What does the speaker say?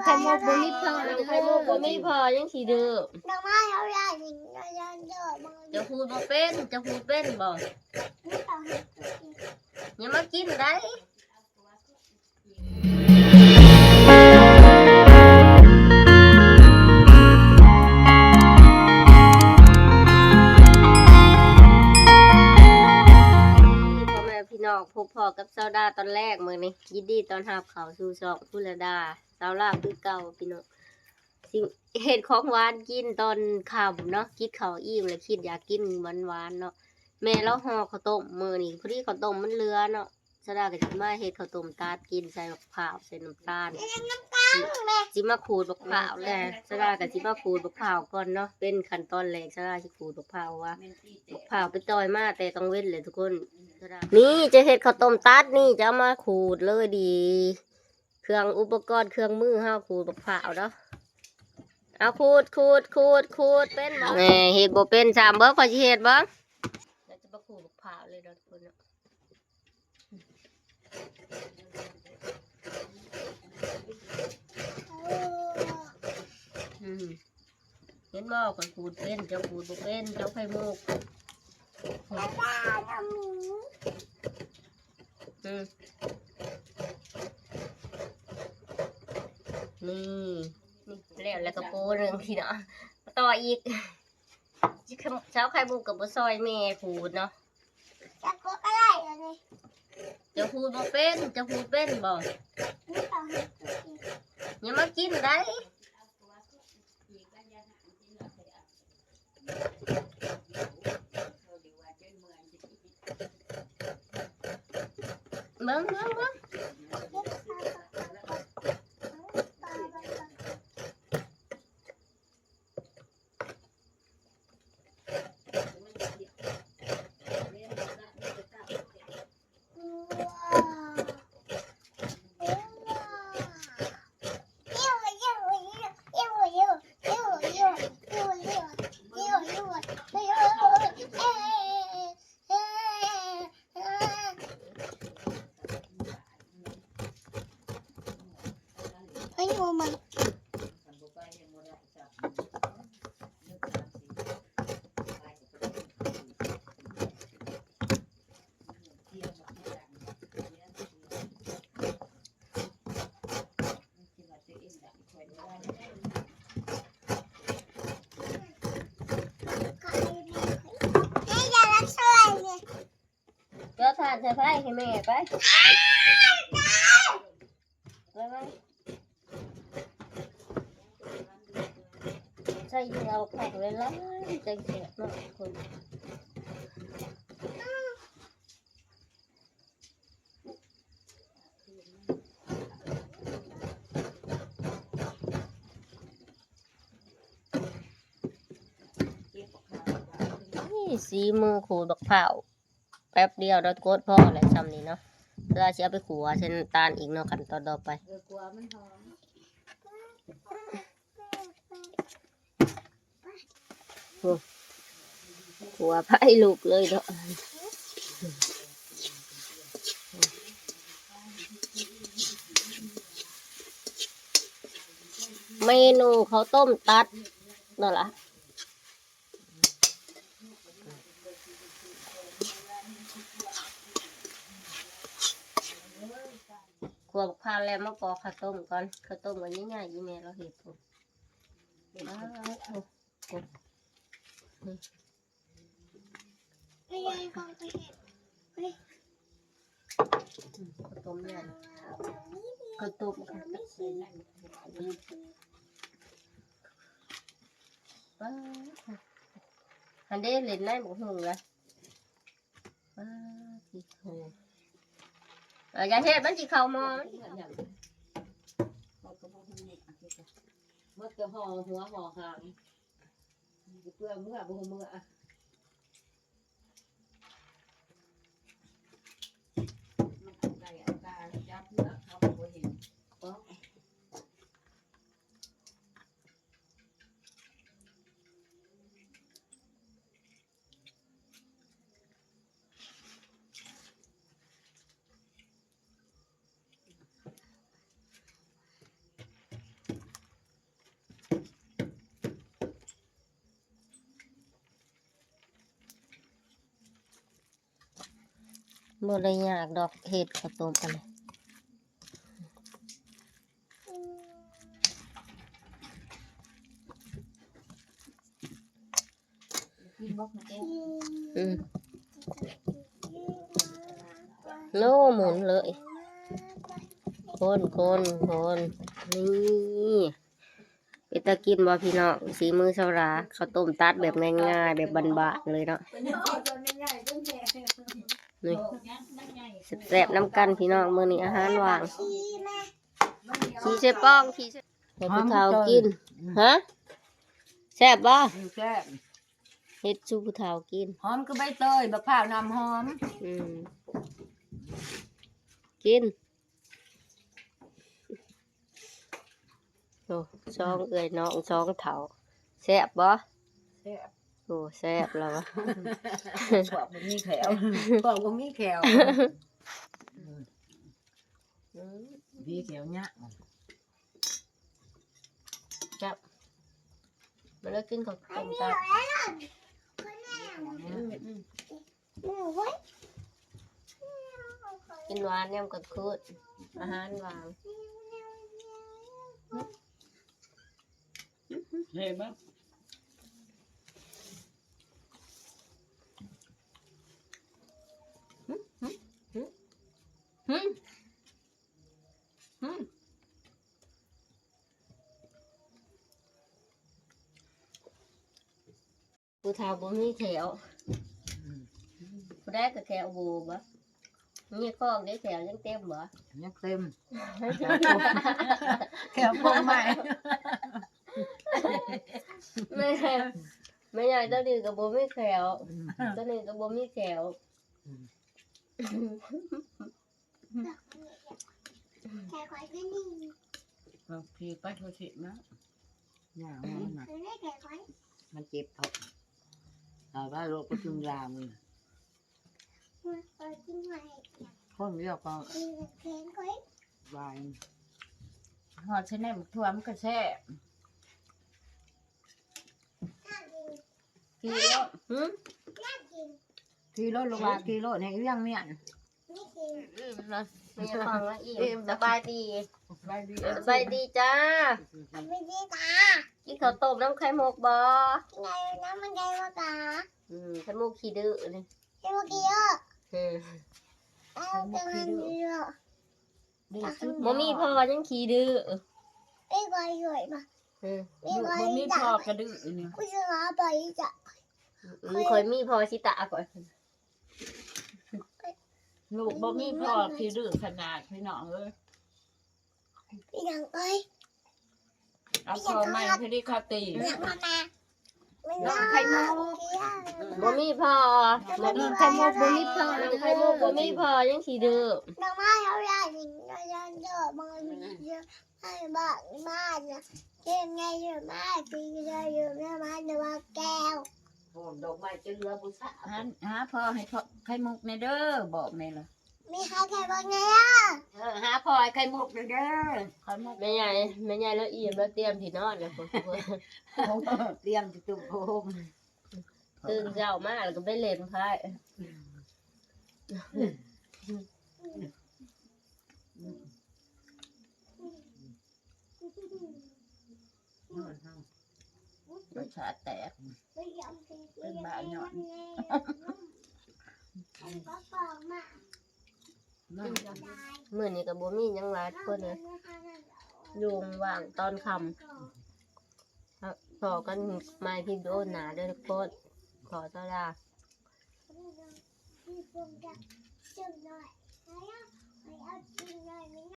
ไข่มุกบ่มีพอ ไข่มุกบ่มีพอยังสิดื้อ ดอกไม้เขาใหญ่หนึ่งเยอะๆมึง จะพูดบ่เป็นจะพูดเป็นบ่ ไม่ต้องให้ตัวกิน อย่ามากินได้พี่น้องพบพอกับเซาดาตอนแรกมื้อนี้ยินดีตอนรับเข้าสู่ช่องพุรดาเซาลาคือเก่าพี่น้องสิเฮ็ดของหวานกินตอนค่ำเนาะกินข้าวอิ่มแล้วคิดอยากกินหวานๆเนาะแม่เราห่อข้าวต้มมื้อนี้พอดีข้าวต้มมันเหลือเนาะเซาดาก็สิมาเฮ็ดข้าวต้มตาดกินใส่มะพร้าวใส่น้ำตาลสิมาขูดมะพร้าวแหละเซาดาก็สิมาขูดมะพร้าวก่อนเนาะเป็นขั้นตอนแรกเซาดาสิขูดมะพร้าวว่ามะพร้าวไปต่อยมาแต่ต้องเว้นเลยทุกคนนี่จะเฮ็ดข้าวต้มตัดนี่จะเอามาขูดเลยดี เครื่องอุปกรณ์เครื่องมือห้าขูดมะพร้าวเนาะเอาขูดเป็นบ่แหน่เฮ็ดบ่เป็น3เบิ่งก็สิเฮ็ดบ่แล้วจะมาขูดมะพร้าวเลยเนาะทุกคนเนาะเห็นบ่ก็ขูดเป็นเจ้าขูดบ่เป็นเจ้าไข่มุกนี่แล้วก็โปหนึ่งพี่เนาะต่ออีกเช้าไข่มุกกับบ่ซอยแม่ขูดเนาะ จะกดอะไรอันนี้ จะขูดบ่เป็นจะขูดเป็นบ่ ไม่ต้องให้ตัวกิน อย่ามากินได้เบิ่งไอ้งูมันก็ทานใส่ไฟให้แม่ไปใส่เอาผักเลยละใจเสียเนาะคนนี่สีมือขูดบักเผาแป๊บเดียวเราโคตรพ่ออะไรซ้ำนี้เนาะเราจะเอาไปขัวเส้นตาลอีกเนาะขั้นตอนต่อไปขัวไผ่ลูกเลยเนาะเมนูข้าวต้มตัดนั่นล่ะขวบข้าวแล้วมาปอกข้าวต้มก่อนข้าวต้มมันง่ายๆยี่แม่เราเห็ดผมไม่ใช่ของตัวเอง ข้าวต้มเนี่ยข้าวต้มอันเด้เล่นได้หมดหงเลยที่โหอย่าเฮ็ดมันสิเข้ามอมันจะห่อหัวห่อหางเพื่อเมื่อบ่เมื่อได้อาการจับเมื่อเขาบ่เห็น บ่ได้ยากดอกเฮ็ดข้าวต้มอันนี้ กินบล็อกนะเจ๊ อืมโลหมุนเลยคนนี่ไปตะกินบ่พี่น้องสีมือเสาราข้าวต้มตัดแบบง่ายๆแบบบานๆเลยเนาะนี่แซ่บๆน้ำกันพี่น้องมื้อนี้อาหารว่าง ขี้แม่ ขี้ใส่ป้องขี้ใส่ให้ผู้เฒ่ากินฮะแซ่บบ่ แซ่บ เฮ็ดสู่ผู้เฒ่ากิน หอมก็ใบเตยมะพร้าวน้ำหอม อืมกินโอ้ซองเอ้ยน้องซองเฒ่าแซ่บบ่ แซ่บ โอ้แซ่บแล้ววะ บอกบ่มีแขวบอกบ่มีแขวมีแขวเนี่ย จับมาแล้วกินกับต้ม เหนี ตั ยว บ แล้วคนแน่เหนียวไว้ กินหวานยำกับคืดอาหารหวาน เห็นปะ หึหึผู้เฒ่าบ่มีแขวผู้ใดก็แขวบูบ่มีข้องได้แขวยังเต็มบ่ ยังเต็มแขวพงใหม่ ไม่ใหญ่ตัวนี้ก็บ่มีแขวตัวนี้ก็บ่มีแขว แค่คอยขึ้นนี่ ก็พี่ไปโทรศัพท์นะอย่ามันนะ คือได้แค่คอย มันเจ็บท้องแต่ว่าโรคประจำยามนี่ คอยขึ้นมา คนเรียกก็ คือแค่คอยว ายหอดใช้แหนมทั่วมันก็แช่ น่ากิน กิโล หึ น่ากิน กิโลลูกว่ากิโลในเรื่องเนี่ย ไม่กิน ไม่อยากฟังละอีกสบายดี ไปดี สบายดีจ้า ไม่ดีตา กินข้าวต้มน้ำไข่มุกบ่ ไงน้ำมันไงวะตา ไข่มุกขี้ดื้อนี่ เมื่อกี้อ่ะ อืม เอาแต่มันเยอะ ดีสุด บ่มีพ่อยังขี้ดื้อ ไม่คอยช่วยมา อืม ไม่คอย บ่มี จั พ่อบ กระดื้อนี่ กูจะมาไปจับ คอยมีพ่อสิตาก่อน ลูกบ่มีพ่อที่ดื้อขนาดพี่น้องเอ้ย พี่ยังไป เอาพ่อใหม่ที่ได้ข้าตี ยังมาแม่ไม่ น้ ได้ องไข่มุก บ่มีพ่อบ่มีไข่มุกบ่มีพ่อน้ำไข่มุกบ่มีพ่อยังขี้ดื้อ ดอกไม้เขาใหญ่หนึ่งเราจะเจอมาเยอะให้บ้านบ้านนะเก่งไงเยอะมากตีจะเยอะมากมาเดี๋ยวแก้ว ดอกไม้จะเรือบุษหาพ่อให้พ่อไข่มุกในเด้อบอกในล่ะ มีใครใครบ้างเนี่ย หาพ่อให้ไข่มุกในเด้อไข่มุก แม่ใหญ่แล้วอิ่มแล้วเตรียมที่นอนแล้วพุ่น เตรียมจะตุ้มโฮม ตื่นเช้ามาแล้วก็ไปเล่นไพ่ รสชาติแตก เป็นบ้าหยอนก็ปอกมา มื้อนี้ก็บ่มีหยังหลายคนเลยยุงว่างตอนค่ำพอกันใหม่คลิปวิดีโอหน้าเด้อทุกคนขอตัวลา ที่ผมจะจุ่มหน่อยแล้วเอาจิ้มหน่อย